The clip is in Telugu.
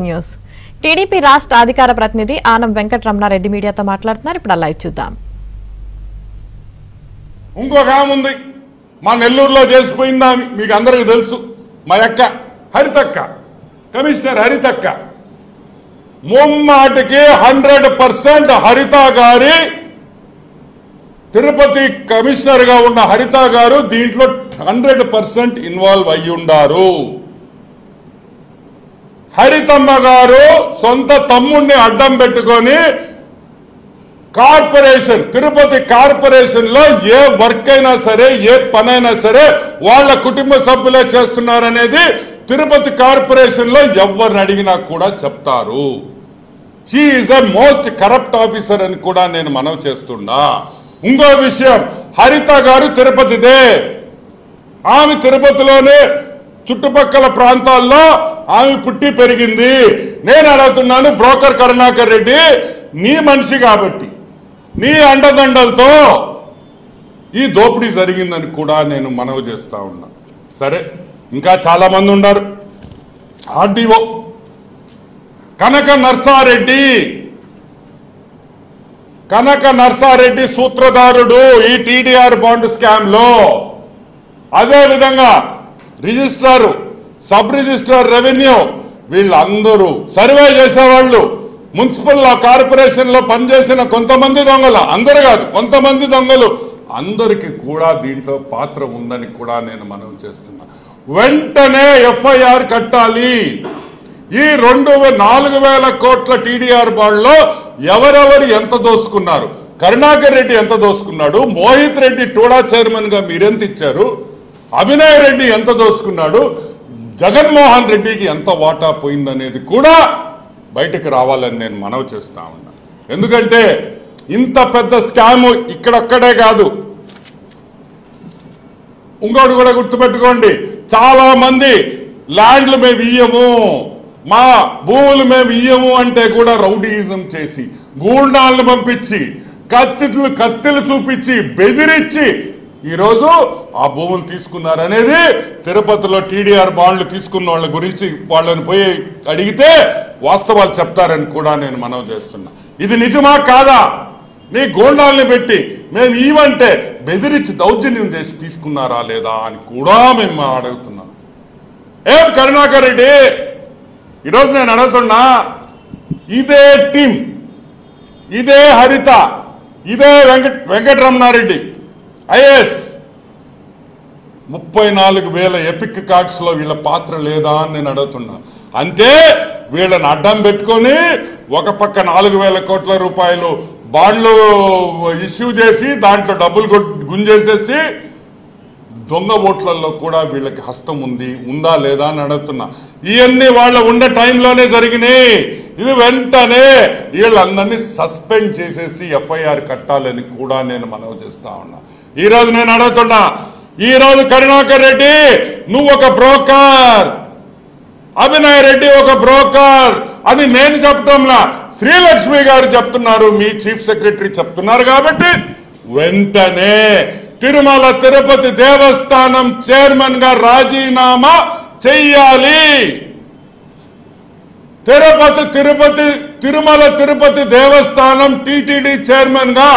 న్యూస్ టీడీపీ రాష్ట్ర అధికార ప్రతినిధి ఆనం వెంకటరమణారెడ్డి మీడియాతో మాట్లాడుతున్నారు. ఇప్పుడు లైవ్ చూద్దాం. ఇంకొక ఆమె ఉంది, మా నెల్లూరులో చేసిపోయిందా మీకు అందరికీ తెలుసు. మా అక్క హరితక్క, కమిషనర్ హరితక్క. ముమ్మాటికి 100% హరిత గారి, తిరుపతి కమిషనర్ గా ఉన్న హరిత గారు దీంట్లో 100% ఇన్వాల్వ్ అయ్యి ఉండారు. హరితమ్మ గారు సొంత తమ్ముడిని అడ్డం పెట్టుకొని కార్పొరేషన్, తిరుపతి కార్పొరేషన్ లో ఏ వర్క్ అయినా సరే, ఏ పనైనా సరే వాళ్ళ కుటుంబ సభ్యులే చేస్తున్నారనేది తిరుపతి కార్పొరేషన్ లో ఎవరిని అడిగినా కూడా చెప్తారు. She is a most corrupt officer అని కూడా నేను మనవి చేస్తున్నా. ఇంకో విషయం, హరిత గారు తిరుపతిదే. ఆమె తిరుపతిలోనే చుట్టుపక్కల ప్రాంతాల్లో ఆమె పుట్టి పెరిగింది. నేను అడుగుతున్నాను, బ్రోకర్ కరుణాకర్ రెడ్డి, నీ మనిషి కాబట్టి నీ అండదండలతో ఈ దోపిడీ జరిగిందని కూడా నేను మనవి చేస్తా ఉన్నా. సరే, ఇంకా చాలా మంది ఉన్నారు. ఆర్డీఓ కనక నర్సారెడ్డి సూత్రధారుడు ఈ టీడీఆర్ బాండ్ స్కామ్ లో. అదే విధంగా రిజిస్ట్రార్, సబ్ రిజిస్ట్రార్ రెవెన్యూ, వీళ్ళందరూ సర్వే చేసేవాళ్ళు, మున్సిపల్ కార్పొరేషన్ లో పనిచేసిన కొంతమంది దొంగలు, అందరు కాదు కొంతమంది దొంగలు, అందరికి కూడా దీంట్లో పాత్ర ఉందని కూడా నేను మనవి చేస్తున్నా. వెంటనే ఎఫ్ఐఆర్ కట్టాలి. ఈ 4,000 కోట్ల టీడీఆర్ బాండ్ లో ఎవరెవరు ఎంత దోసుకున్నారు, కరుణాకర్ రెడ్డి ఎంత దోసుకున్నాడు, మోహిత్ రెడ్డి టోడా చైర్మన్ గా మీరెంత ఇచ్చారు, అభినయ్ రెడ్డి ఎంత దోసుకున్నాడు, జగన్మోహన్ రెడ్డికి ఎంత వాటా పోయిందనేది కూడా బయటకు రావాలని నేను మనవి చేస్తా ఉన్నా. ఎందుకంటే ఇంత పెద్ద స్కామ్ ఇక్కడొక్కడే కాదు, ఇంకోటి కూడా గుర్తుపెట్టుకోండి. చాలా మంది ల్యాండ్లు మేము ఇయ్యము, మా భూములు మేము ఇయ్యము అంటే కూడా రౌడీయిజం చేసి, గూండాలను పంపించి, కత్తిలు చూపించి, బెదిరించి ఈరోజు ఆ భూములు తీసుకున్నారనేది తిరుపతిలో టీడీఆర్ బాండ్లు తీసుకున్న వాళ్ళ గురించి వాళ్ళని పోయి అడిగితే వాస్తవాలు చెప్తారని కూడా నేను మనవి చేస్తున్నా. ఇది నిజమా కాదా? నీ గోండాల్ని పెట్టి మేము ఇవంటే బెదిరించి దౌర్జన్యం చేసి తీసుకున్నారా లేదా అని కూడా మేము అడుగుతున్నాం. ఏం కరుణాకర్ రెడ్డి, ఈరోజు నేను అడుగుతున్నా, ఇదే టీం, ఇదే హరిత, ఇదే వెంకటరమణారెడ్డి ఐఏఎస్ 34,000 ఎపిక్ కార్డ్స్ లో వీళ్ళ పాత్ర లేదా అని నేను అడుగుతున్నా. అంటే వీళ్ళని అడ్డం పెట్టుకొని ఒక పక్క 4,000 కోట్ల రూపాయలు బాండ్లు ఇష్యూ చేసి దాంట్లో డబ్బులు గుంజేసేసి దొంగ ఓట్లలో కూడా వీళ్ళకి హస్తం ఉందా లేదా అని అడుగుతున్నా. ఇవన్నీ వాళ్ళ ఉండే టైంలోనే జరిగినాయి. ఇది వెంటనే వీళ్ళందరినీ సస్పెండ్ చేసేసి ఎఫ్ఐఆర్ కట్టాలని కూడా నేను మనవి చేస్తా ఉన్నా. ఈరోజు నేను అడుగుతున్నా, ఈరోజు కరుణాకర్ రెడ్డి నువ్వు ఒక బ్రోకర్, అభినయ్ రెడ్డి ఒక బ్రోకర్ అని నేను చెప్పటంలా, శ్రీలక్ష్మి గారు చెప్తున్నారు, మీ చీఫ్ సెక్రటరీ చెప్తున్నారు. కాబట్టి వెంటనే తిరుమల తిరుపతి దేవస్థానం చైర్మన్ గా రాజీనామా చెయ్యాలి. తిరుమల తిరుపతి దేవస్థానం టీటీడీ చైర్మన్ గా